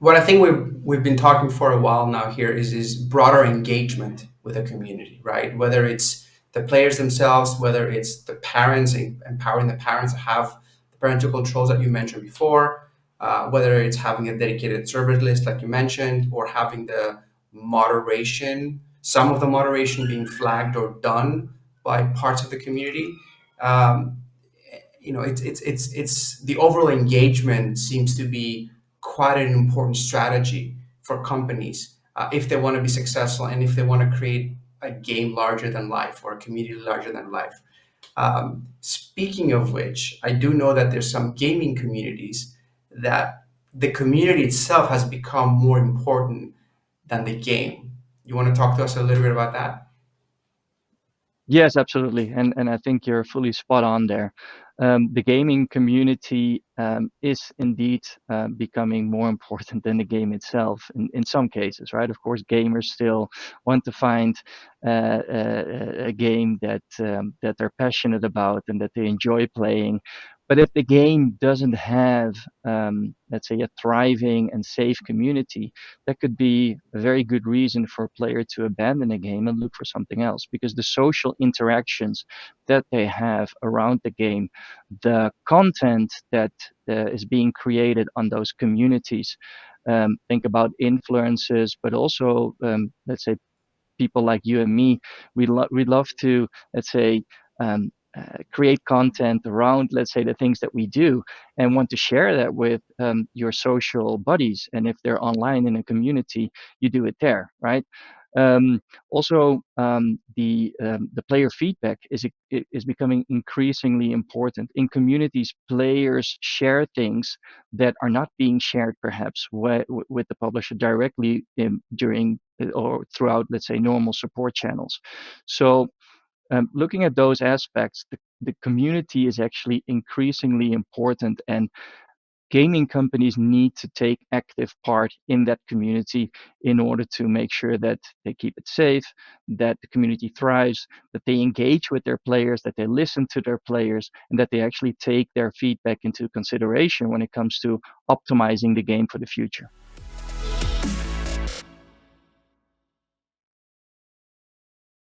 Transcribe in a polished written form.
what I think we've been talking for a while now here is broader engagement with the community, right? Whether it's the players themselves, whether it's the parents, empowering the parents to have the parental controls that you mentioned before, whether it's having a dedicated server list like you mentioned, or having the moderation, some of the moderation being flagged or done by parts of the community. Um, it's the overall engagement seems to be quite an important strategy for companies if they want to be successful and if they want to create a game larger than life or a community larger than life. Speaking of which, I do know that there's some gaming communities that the community itself has become more important than the game. You want to talk to us a little bit about that? Yes, absolutely. And I think you're fully spot on there. The gaming community is indeed becoming more important than the game itself in some cases, right? Of course, gamers still want to find a game that they're passionate about and that they enjoy playing. But if the game doesn't have, let's say, a thriving and safe community, that could be a very good reason for a player to abandon a game and look for something else, because the social interactions that they have around the game, the content that is being created on those communities, think about influences, but also, let's say, people like you and me, we love to, let's say, create content around, let's say, the things that we do and want to share that with your social buddies. And if they're online in a community, you do it there, right? Also, the player feedback is becoming increasingly important in communities. Players share things that are not being shared, perhaps, with the publisher directly during or throughout, let's say, normal support channels. So looking at those aspects, the community is actually increasingly important, and gaming companies need to take active part in that community in order to make sure that they keep it safe, that the community thrives, that they engage with their players, that they listen to their players, and that they actually take their feedback into consideration when it comes to optimizing the game for the future.